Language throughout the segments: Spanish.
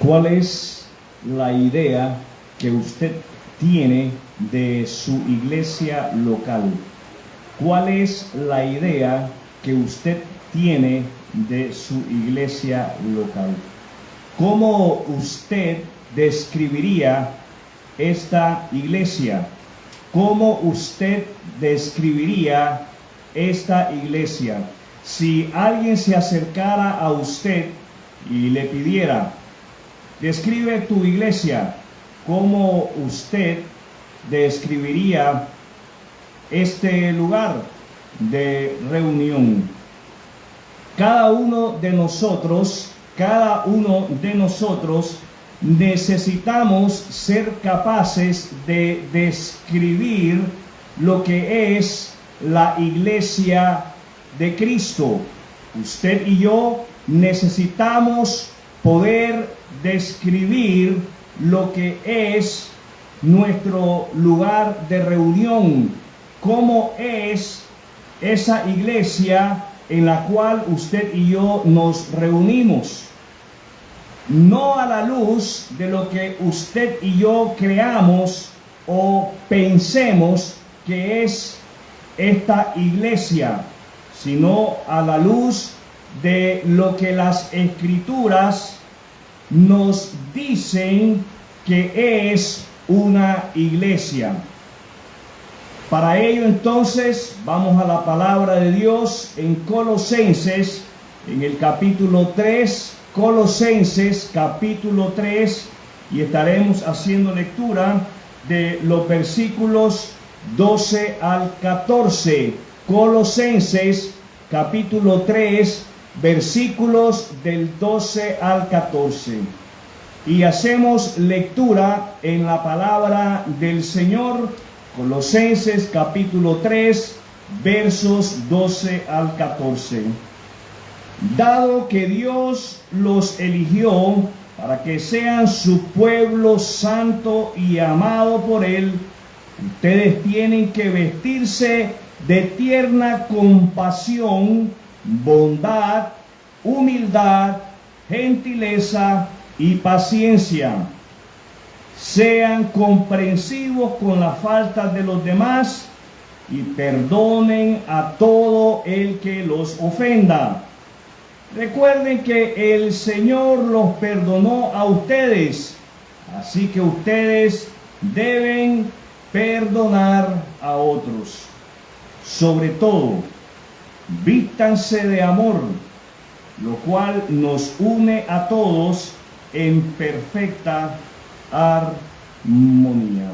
¿Cuál es la idea que usted tiene de su iglesia local? ¿Cuál es la idea que usted tiene de su iglesia local? ¿Cómo usted describiría esta iglesia? ¿Cómo usted describiría esta iglesia? Si alguien se acercara a usted y le pidiera, describe tu iglesia, ¿cómo usted describiría este lugar de reunión? Cada uno de nosotros necesitamos ser capaces de describir lo que es la iglesia de Cristo. Usted y yo necesitamos poder describir lo que es nuestro lugar de reunión, cómo es esa iglesia en la cual usted y yo nos reunimos. No a la luz de lo que usted y yo creamos o pensemos que es esta iglesia, sino a la luz de lo que las Escrituras nos dicen que es una iglesia. Para ello entonces vamos a la palabra de Dios en Colosenses, en el capítulo 3, Colosenses capítulo 3, y estaremos haciendo lectura de los versículos 12 al 14. Colosenses capítulo 3, versículos del 12 al 14. Y hacemos lectura en la palabra del Señor, Colosenses capítulo 3, versos 12 al 14. Dado que Dios los eligió para que sean su pueblo santo y amado por Él, ustedes tienen que vestirse de tierna compasión, bondad, humildad, gentileza y paciencia. Sean comprensivos con las faltas de los demás y perdonen a todo el que los ofenda. Recuerden que el Señor los perdonó a ustedes, así que ustedes deben perdonar a otros. Sobre todo, vístanse de amor, lo cual nos une a todos en perfecta armonía.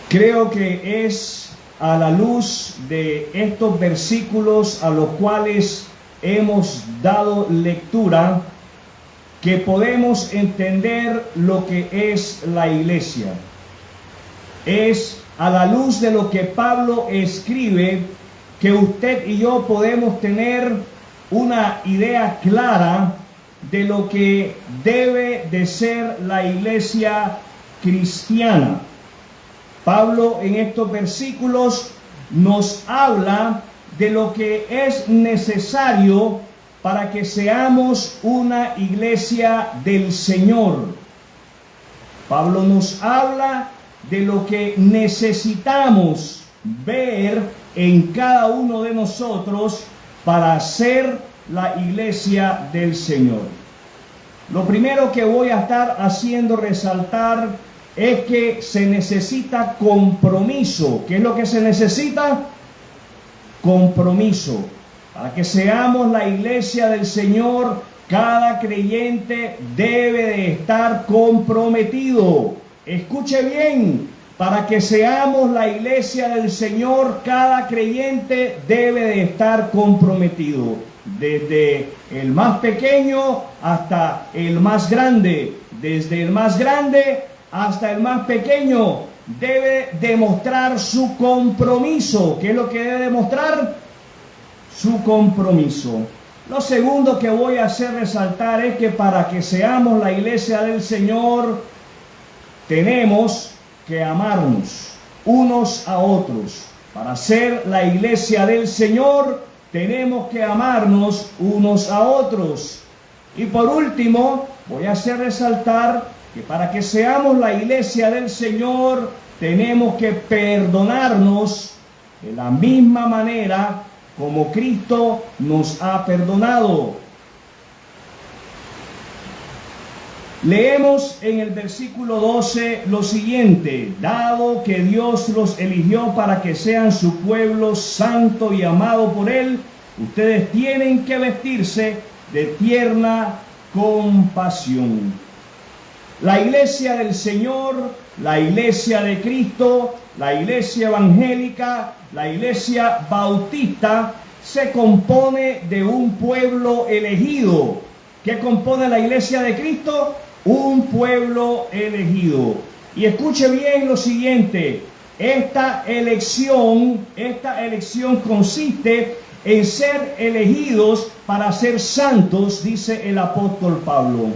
Creo que es a la luz de estos versículos a los cuales hemos dado lectura que podemos entender lo que es la iglesia. Es a la luz de lo que Pablo escribe que usted y yo podemos tener una idea clara de lo que debe de ser la iglesia cristiana. Pablo en estos versículos nos habla de lo que es necesario para que seamos una iglesia del Señor. Pablo nos habla de lo que necesitamos ver en cada uno de nosotros para ser la iglesia del Señor. Lo primero que voy a estar haciendo resaltar es que se necesita compromiso. ¿Qué es lo que se necesita? Compromiso. Para que seamos la iglesia del Señor, cada creyente debe de estar comprometido. Escuche bien, para que seamos la iglesia del Señor, cada creyente debe de estar comprometido. Desde el más pequeño hasta el más grande. Desde el más grande hasta el más pequeño debe demostrar su compromiso. ¿Qué es lo que debe demostrar? Su compromiso. Lo segundo que voy a hacer resaltar es que para que seamos la iglesia del Señor, tenemos que amarnos unos a otros. Para ser la iglesia del Señor, tenemos que amarnos unos a otros. Y por último, voy a hacer resaltar que para que seamos la iglesia del Señor, tenemos que perdonarnos de la misma manera como Cristo nos ha perdonado. Leemos en el versículo 12 lo siguiente: dado que Dios los eligió para que sean su pueblo santo y amado por Él, ustedes tienen que vestirse de tierna compasión. La iglesia del Señor, la iglesia de Cristo, la iglesia evangélica, la iglesia bautista, se compone de un pueblo elegido. ¿Qué compone la iglesia de Cristo? Un pueblo elegido. Y escuche bien lo siguiente: esta elección consiste en ser elegidos para ser santos, dice el apóstol Pablo.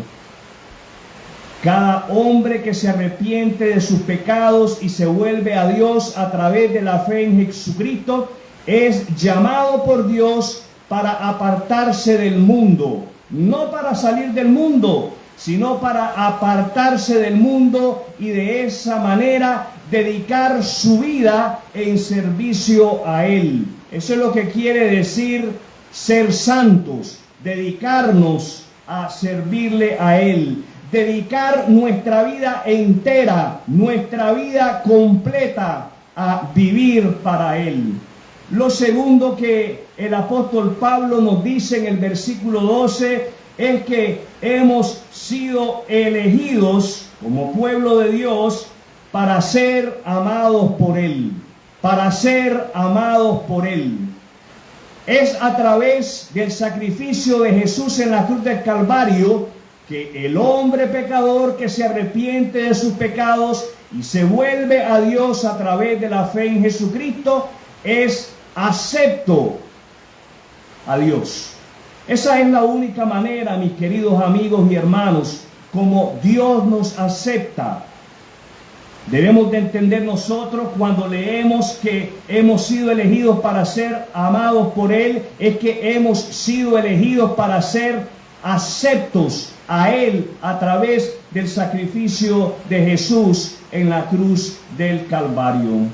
Cada hombre que se arrepiente de sus pecados y se vuelve a Dios a través de la fe en Jesucristo es llamado por Dios para apartarse del mundo. No para salir del mundo, sino para apartarse del mundo y de esa manera dedicar su vida en servicio a Él. Eso es lo que quiere decir ser santos, dedicarnos a servirle a Él, dedicar nuestra vida entera, nuestra vida completa a vivir para Él. Lo segundo que el apóstol Pablo nos dice en el versículo 12 es que hemos sido elegidos como pueblo de Dios para ser amados por Él, para ser amados por Él. Es a través del sacrificio de Jesús en la cruz del Calvario que el hombre pecador que se arrepiente de sus pecados y se vuelve a Dios a través de la fe en Jesucristo es acepto a Dios. Esa es la única manera, mis queridos amigos y hermanos, como Dios nos acepta. Debemos de entender nosotros cuando leemos que hemos sido elegidos para ser amados por Él, es que hemos sido elegidos para ser aceptos a Él a través del sacrificio de Jesús en la cruz del Calvario.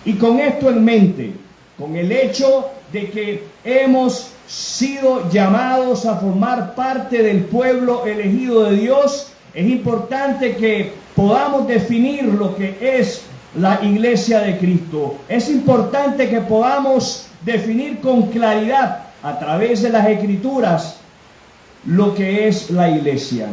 Y con esto en mente, con el hecho de que hemos sido llamados a formar parte del pueblo elegido de Dios, es importante que podamos definir lo que es la iglesia de Cristo. Es importante que podamos definir con claridad a través de las Escrituras lo que es la iglesia.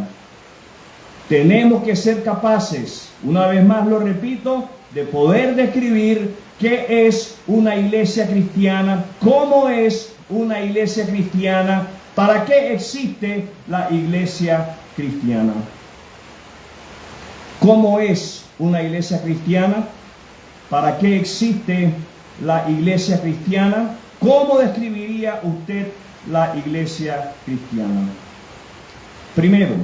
Tenemos que ser capaces, una vez más lo repito, de poder describir qué es una iglesia cristiana, cómo es una iglesia cristiana, para qué existe la iglesia cristiana. ¿Cómo es una iglesia cristiana? ¿Para qué existe la iglesia cristiana? ¿Cómo describiría usted la iglesia cristiana? Primero,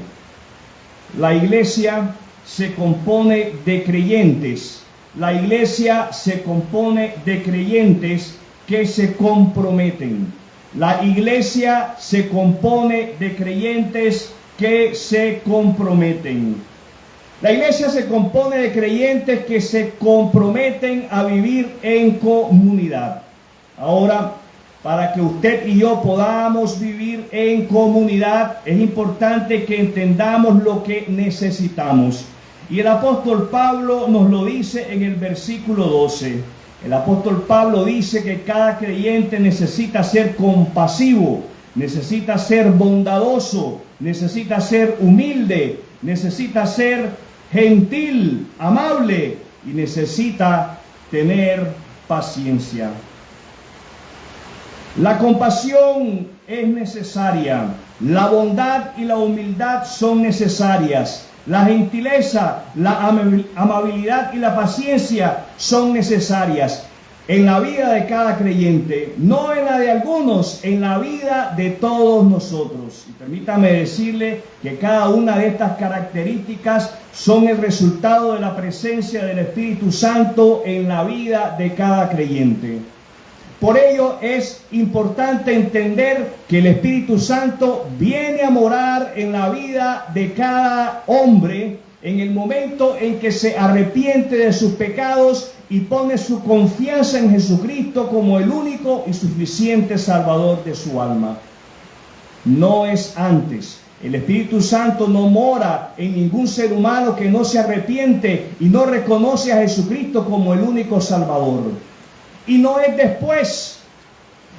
la iglesia se compone de creyentes. La iglesia se compone de creyentes que se comprometen. La iglesia se compone de creyentes que se comprometen. La iglesia se compone de creyentes que se comprometen a vivir en comunidad. Ahora, para que usted y yo podamos vivir en comunidad, es importante que entendamos lo que necesitamos. Y el apóstol Pablo nos lo dice en el versículo 12. El apóstol Pablo dice que cada creyente necesita ser compasivo, necesita ser bondadoso, necesita ser humilde, necesita ser gentil, amable y necesita tener paciencia. La compasión es necesaria, la bondad y la humildad son necesarias, la gentileza, la amabilidad y la paciencia son necesarias en la vida de cada creyente, no en la de algunos, en la vida de todos nosotros. Y permítame decirle que cada una de estas características son el resultado de la presencia del Espíritu Santo en la vida de cada creyente. Por ello es importante entender que el Espíritu Santo viene a morar en la vida de cada hombre en el momento en que se arrepiente de sus pecados y pone su confianza en Jesucristo como el único y suficiente Salvador de su alma. No es antes. El Espíritu Santo no mora en ningún ser humano que no se arrepiente y no reconoce a Jesucristo como el único Salvador. Y no es después.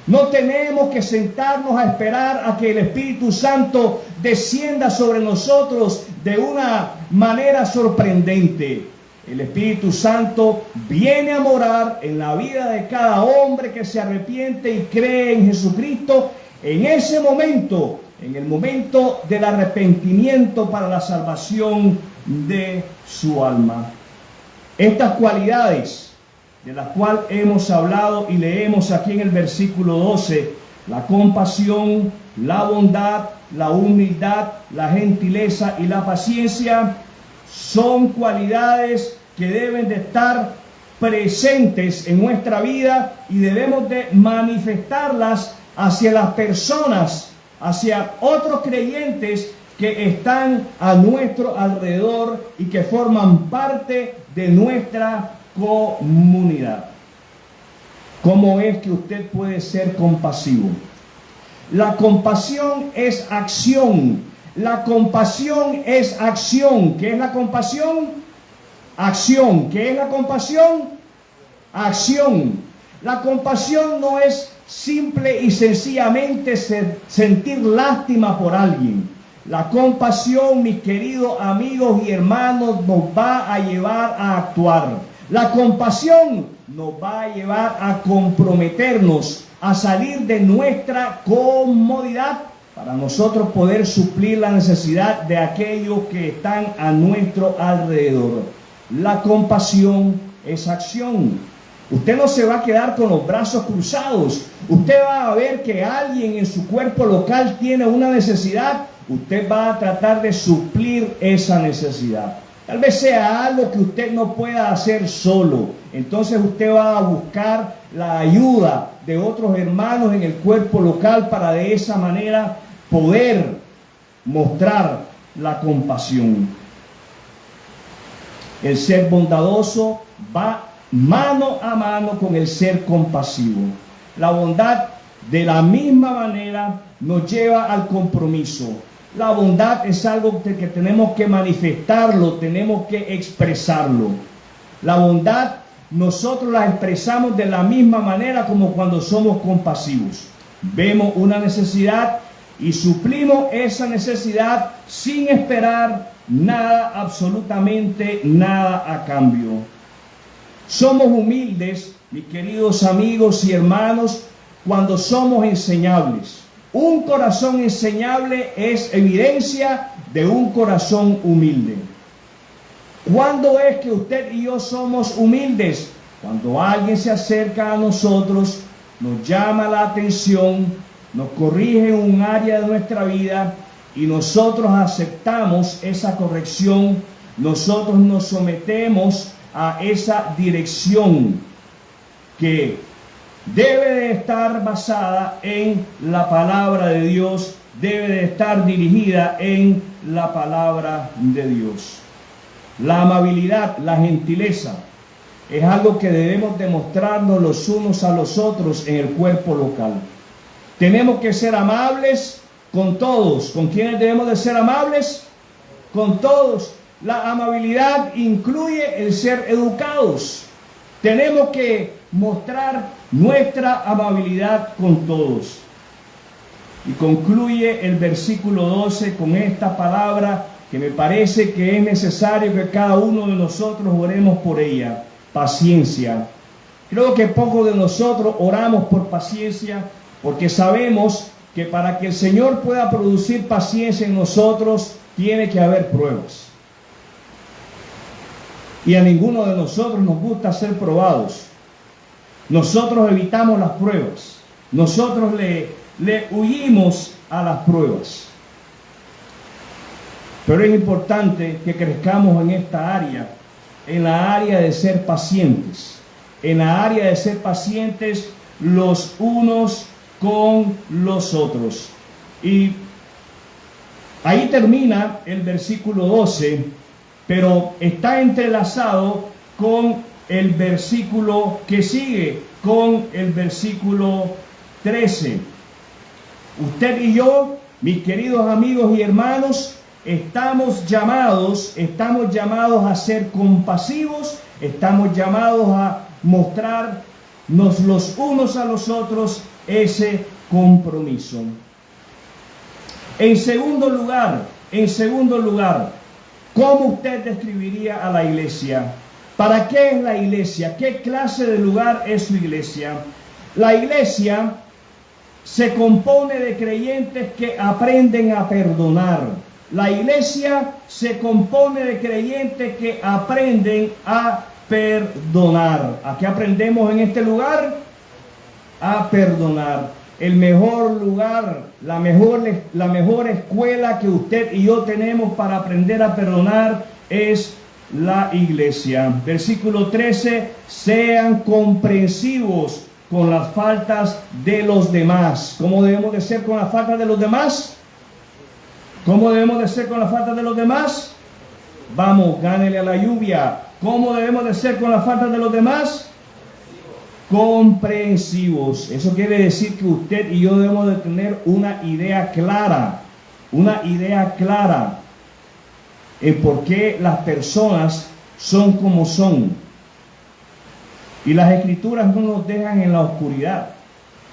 No tenemos que sentarnos a esperar a que el Espíritu Santo descienda sobre nosotros de una manera sorprendente. El Espíritu Santo viene a morar en la vida de cada hombre que se arrepiente y cree en Jesucristo en ese momento, en el momento del arrepentimiento para la salvación de su alma. Estas cualidades de las cuales hemos hablado y leemos aquí en el versículo 12, la compasión, la bondad, la humildad, la gentileza y la paciencia, son cualidades que deben de estar presentes en nuestra vida y debemos de manifestarlas hacia las personas, hacia otros creyentes que están a nuestro alrededor y que forman parte de nuestra comunidad. ¿Cómo es que usted puede ser compasivo? La compasión es acción. La compasión es acción. ¿Qué es la compasión? Acción. ¿Qué es la compasión? Acción. La compasión no es simple y sencillamente sentir lástima por alguien. La compasión, mis queridos amigos y hermanos, nos va a llevar a actuar. La compasión nos va a llevar a comprometernos, a salir de nuestra comodidad para nosotros poder suplir la necesidad de aquellos que están a nuestro alrededor. La compasión es acción. Usted no se va a quedar con los brazos cruzados. Usted va a ver que alguien en su cuerpo local tiene una necesidad. Usted va a tratar de suplir esa necesidad. Tal vez sea algo que usted no pueda hacer solo. Entonces usted va a buscar la ayuda de otros hermanos en el cuerpo local para de esa manera poder mostrar la compasión. El ser bondadoso va mano a mano con el ser compasivo. La bondad de la misma manera nos lleva al compromiso. La bondad es algo que tenemos que manifestarlo, tenemos que expresarlo. La bondad nosotros la expresamos de la misma manera como cuando somos compasivos. Vemos una necesidad y suplimos esa necesidad sin esperar nada, absolutamente nada a cambio. Somos humildes, mis queridos amigos y hermanos, cuando somos enseñables. Un corazón enseñable es evidencia de un corazón humilde. ¿Cuándo es que usted y yo somos humildes? Cuando alguien se acerca a nosotros, nos llama la atención, nos corrige en un área de nuestra vida y nosotros aceptamos esa corrección, nosotros nos sometemos a esa dirección que debe de estar basada en la palabra de Dios, debe de estar dirigida en la palabra de Dios. La amabilidad, la gentileza, es algo que debemos demostrarnos los unos a los otros en el cuerpo local. Tenemos que ser amables con todos. ¿Con quiénes debemos de ser amables? Con todos. La amabilidad incluye el ser educados. Tenemos que mostrar nuestra amabilidad con todos. Y concluye el versículo 12 con esta palabra que me parece que es necesario que cada uno de nosotros oremos por ella: paciencia. Creo que pocos de nosotros oramos por paciencia porque sabemos que para que el Señor pueda producir paciencia en nosotros tiene que haber pruebas. Y a ninguno de nosotros nos gusta ser probados. Nosotros evitamos las pruebas. Nosotros le huimos a las pruebas. Pero es importante que crezcamos en esta área, en la área de ser pacientes. En la área de ser pacientes, los unos con los otros. Y ahí termina el versículo 12, pero está entrelazado con el versículo que sigue, con el versículo 13. Usted y yo, mis queridos amigos y hermanos, estamos llamados a ser compasivos, estamos llamados a mostrarnos los unos a los otros ese compromiso. En segundo lugar, ¿cómo usted describiría a la iglesia? ¿Para qué es la iglesia? ¿Qué clase de lugar es su iglesia? La iglesia se compone de creyentes que aprenden a perdonar. La iglesia se compone de creyentes que aprenden a perdonar. ¿A qué aprendemos en este lugar? A perdonar. El mejor lugar, la mejor escuela que usted y yo tenemos para aprender a perdonar es la iglesia. Versículo 13, sean comprensivos con las faltas de los demás. ¿Cómo debemos de ser con las faltas de los demás? ¿Cómo debemos de ser con las faltas de los demás? Vamos, gánele a la lluvia. ¿Cómo debemos de ser con las faltas de los demás? Comprensivos. Eso quiere decir que usted y yo debemos de tener una idea clara en por qué las personas son como son. Y las escrituras no nos dejan en la oscuridad.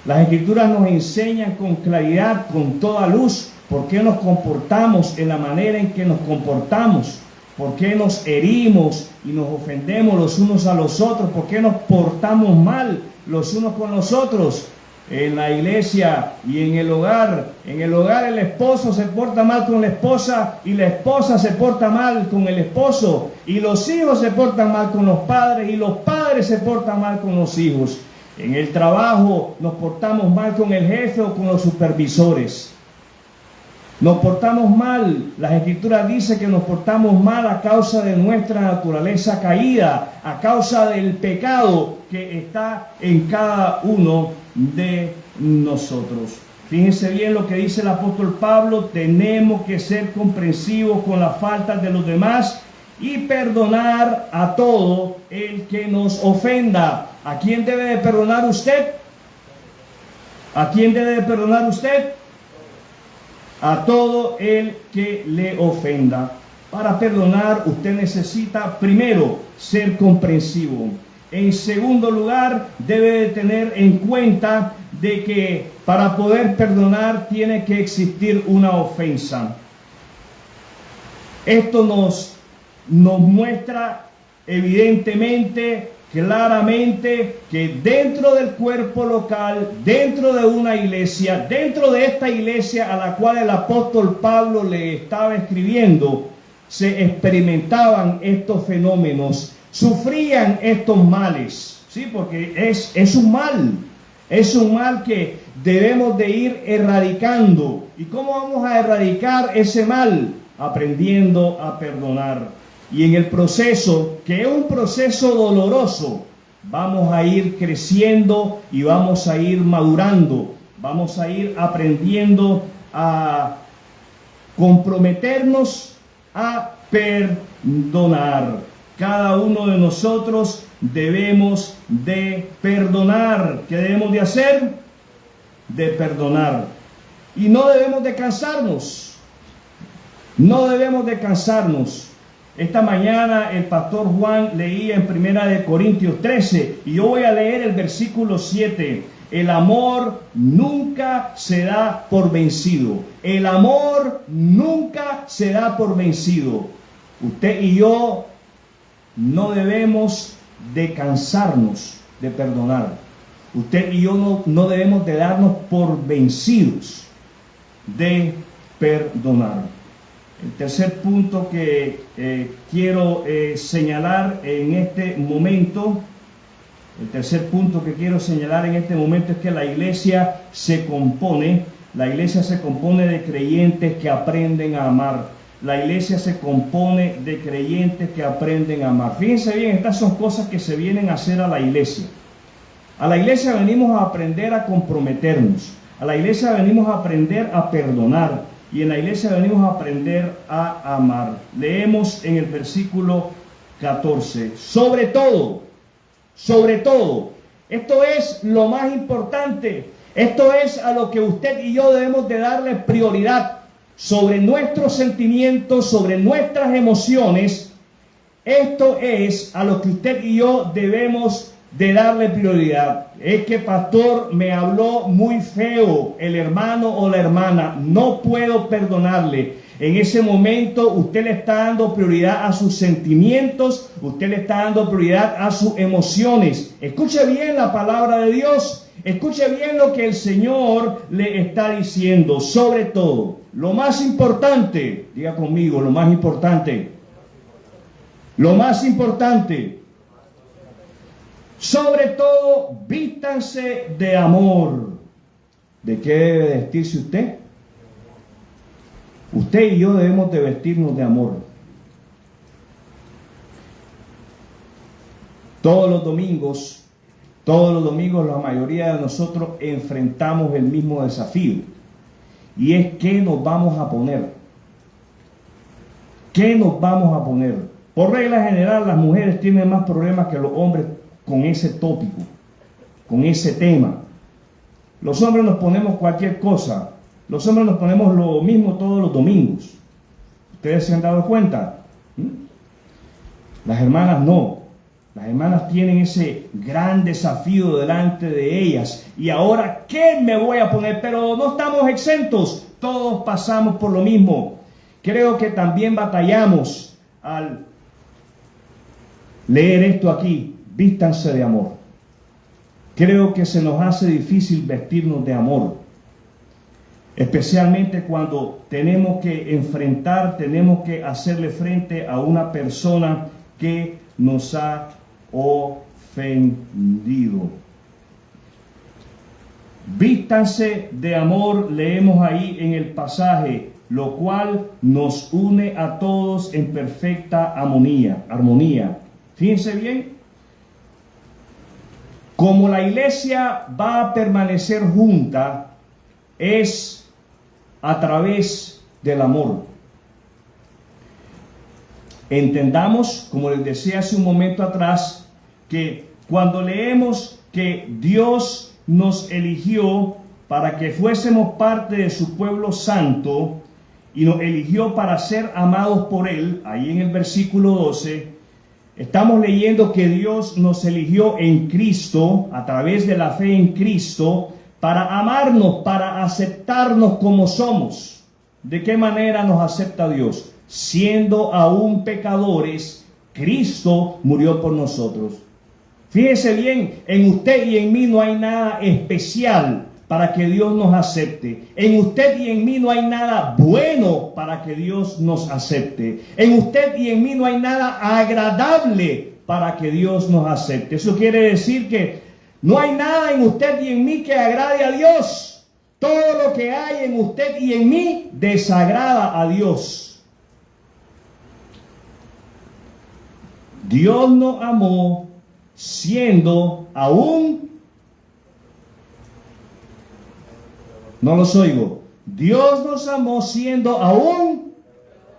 Las escrituras nos enseñan con claridad, con toda luz, por qué nos comportamos en la manera en que nos comportamos, por qué nos herimos y nos ofendemos los unos a los otros, por qué nos portamos mal los unos con los otros. En la iglesia y en el hogar el esposo se porta mal con la esposa y la esposa se porta mal con el esposo, y los hijos se portan mal con los padres y los padres se portan mal con los hijos. En el trabajo nos portamos mal con el jefe o con los supervisores. Nos portamos mal. Las escrituras dicen que nos portamos mal a causa de nuestra naturaleza caída, a causa del pecado que está en cada uno de nosotros. Fíjense bien lo que dice el apóstol Pablo: tenemos que ser comprensivos con las faltas de los demás y perdonar a todo el que nos ofenda. ¿A quién debe de perdonar usted? ¿A quién debe de perdonar usted? A todo el que le ofenda. Para perdonar usted necesita primero ser comprensivo. En segundo lugar, debe de tener en cuenta de que para poder perdonar tiene que existir una ofensa. Esto nos muestra evidentemente, claramente, que dentro del cuerpo local, dentro de una iglesia, dentro de esta iglesia a la cual el apóstol Pablo le estaba escribiendo, se experimentaban estos fenómenos, sufrían estos males, ¿sí? Porque es un mal que debemos de ir erradicando. ¿Y cómo vamos a erradicar ese mal? Aprendiendo a perdonar. Y en el proceso, que es un proceso doloroso, vamos a ir creciendo y vamos a ir madurando, vamos a ir aprendiendo a comprometernos a perdonar. Cada uno de nosotros debemos de perdonar. ¿Qué debemos de hacer? De perdonar. Y no debemos de cansarnos. No debemos de cansarnos. Esta mañana el pastor Juan leía en 1 Corintios 13 y yo voy a leer el versículo 7. El amor nunca se da por vencido. El amor nunca se da por vencido. Usted y yo no debemos de cansarnos de perdonar. Usted y yo no debemos de darnos por vencidos de perdonar. El tercer punto que quiero señalar en este momento, es que la iglesia se compone de creyentes que aprenden a amar. La iglesia se compone de creyentes que aprenden a amar. Fíjense bien, estas son cosas que se vienen a hacer a la iglesia. A la iglesia venimos a aprender a comprometernos. A la iglesia venimos a aprender a perdonar. Y en la iglesia venimos a aprender a amar. Leemos en el versículo 14. Sobre todo, esto es lo más importante. Esto es a lo que usted y yo debemos de darle prioridad. Sobre nuestros sentimientos, sobre nuestras emociones. Esto es a lo que usted y yo debemos de darle prioridad. Es que pastor, me habló muy feo el hermano o la hermana, no puedo perdonarle. En ese momento usted le está dando prioridad a sus sentimientos, usted le está dando prioridad a sus emociones. Escuche bien la palabra de Dios, escuche bien lo que el Señor le está diciendo. Sobre todo, lo más importante, diga conmigo, lo más importante. Sobre todo, vístanse de amor. ¿De qué debe vestirse usted? Usted y yo debemos de vestirnos de amor. Todos los domingos, la mayoría de nosotros enfrentamos el mismo desafío. Y es ¿qué nos vamos a poner? ¿Qué nos vamos a poner? Por regla general, las mujeres tienen más problemas que los hombres con ese tópico, con ese tema. Los hombres nos ponemos cualquier cosa. Los hombres nos ponemos lo mismo todos los domingos. ¿Ustedes se han dado cuenta? Las hermanas no. Las hermanas tienen ese gran desafío delante de ellas. Y ahora, ¿qué me voy a poner? Pero no estamos exentos. Todos pasamos por lo mismo. Creo que también batallamos al leer esto aquí. Vístanse de amor. Creo que se nos hace difícil vestirnos de amor. Especialmente cuando tenemos que enfrentar, tenemos que hacerle frente a una persona que nos ha ofendido. Vístanse de amor, leemos ahí en el pasaje, lo cual nos une a todos en perfecta armonía. Fíjense bien. Como la iglesia va a permanecer junta, es a través del amor. Entendamos, como les decía hace un momento atrás, que cuando leemos que Dios nos eligió para que fuésemos parte de su pueblo santo y nos eligió para ser amados por Él, ahí en el versículo 12, estamos leyendo que Dios nos eligió en Cristo, a través de la fe en Cristo, para amarnos, para aceptarnos como somos. ¿De qué manera nos acepta Dios? Siendo aún pecadores, Cristo murió por nosotros. Fíjese bien, en usted y en mí no hay nada especial para que Dios nos acepte. En usted y en mí no hay nada bueno para que Dios nos acepte. En usted y en mí no hay nada agradable para que Dios nos acepte. Eso quiere decir que no hay nada en usted y en mí que agrade a Dios. Todo lo que hay en usted y en mí desagrada a Dios. Dios nos amó siendo aún... No los oigo. Dios nos amó siendo aún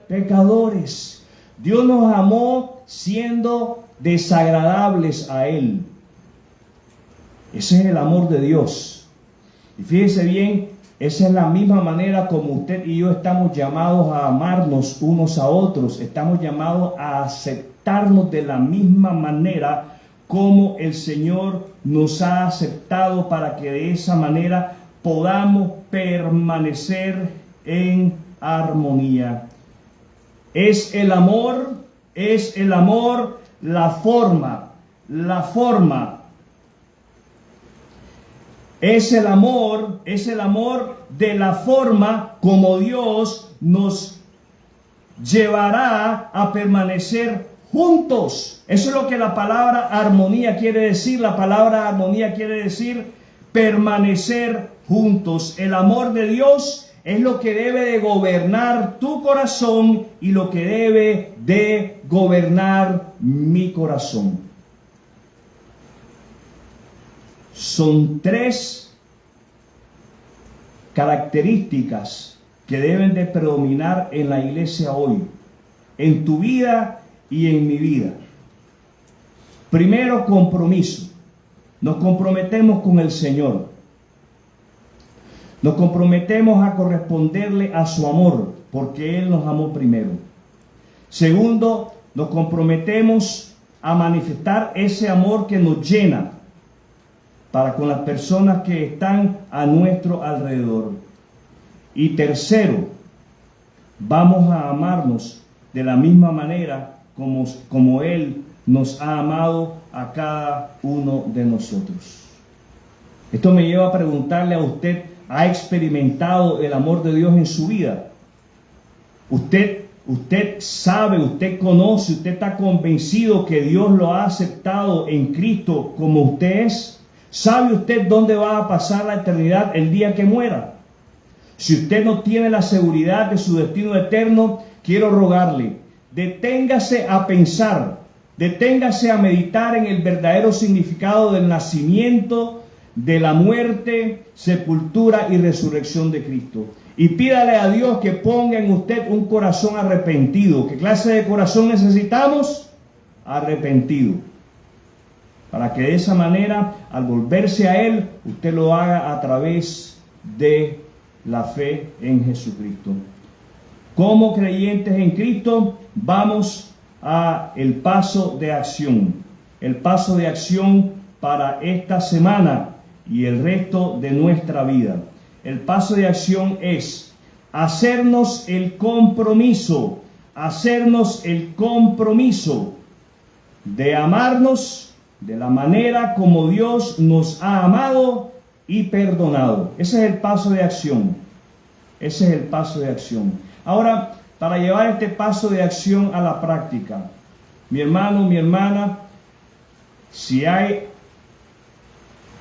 pecadores. Dios nos amó siendo desagradables a Él. Ese es el amor de Dios. Y fíjese bien, esa es la misma manera como usted y yo estamos llamados a amarnos unos a otros. Estamos llamados a aceptarnos de la misma manera como el Señor nos ha aceptado, para que de esa manera podamos permanecer en armonía. Es el amor la forma. Es el amor de la forma como Dios nos llevará a permanecer juntos. Eso es lo que la palabra armonía quiere decir. La palabra armonía quiere decir permanecer juntos. El amor de Dios es lo que debe de gobernar tu corazón y lo que debe de gobernar mi corazón. son 3 características que deben de predominar en la iglesia hoy, en tu vida y en mi vida. Primero, compromiso. Nos comprometemos con el Señor. Nos comprometemos a corresponderle a su amor, porque Él nos amó primero. Segundo, nos comprometemos a manifestar ese amor que nos llena para con las personas que están a nuestro alrededor. Y tercero, vamos a amarnos de la misma manera como Él nos ha amado a cada uno de nosotros. Esto me lleva a preguntarle a usted, ¿ha experimentado el amor de Dios en su vida? Usted sabe, usted conoce, usted está convencido que Dios lo ha aceptado en Cristo como usted es. ¿Sabe usted dónde va a pasar la eternidad el día que muera? Si usted no tiene la seguridad de su destino eterno, quiero rogarle, deténgase a pensar, deténgase a meditar en el verdadero significado del nacimiento, de la muerte, sepultura y resurrección de Cristo. Y pídale a Dios que ponga en usted un corazón arrepentido. ¿Qué clase de corazón necesitamos? Arrepentido. Para que de esa manera, al volverse a Él, usted lo haga a través de la fe en Jesucristo. Como creyentes en Cristo, vamos a el paso de acción. El paso de acción para esta semana y el resto de nuestra vida. El paso de acción es hacernos el compromiso de amarnos de la manera como Dios nos ha amado y perdonado. Ese es el paso de acción. Ese es el paso de acción. Ahora, para llevar este paso de acción a la práctica, mi hermano, mi hermana, si hay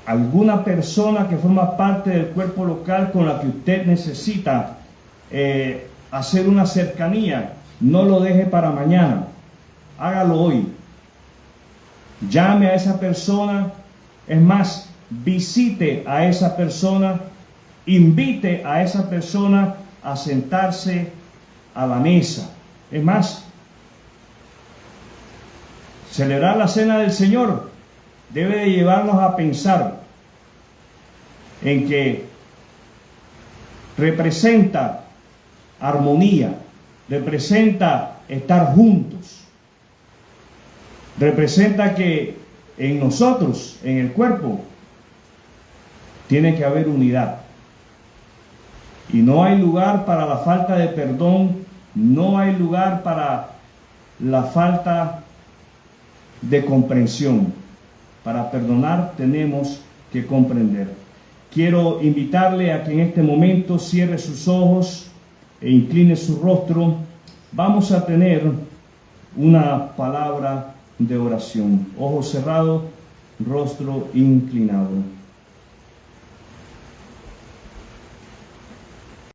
alguna persona que forma parte del cuerpo local con la que usted necesita hacer una cercanía, no lo deje para mañana, hágalo hoy. Llame a esa persona, es más, visite a esa persona, invite a esa persona a sentarse a la mesa. Es más, celebrar la cena del Señor debe de llevarnos a pensar en que representa armonía, representa estar juntos, representa que en nosotros, en el cuerpo, tiene que haber unidad. Y no hay lugar para la falta de perdón, no hay lugar para la falta de comprensión. Para perdonar tenemos que comprender. Quiero invitarle a que en este momento cierre sus ojos e incline su rostro. Vamos a tener una palabra de oración. Ojos cerrados, rostro inclinado.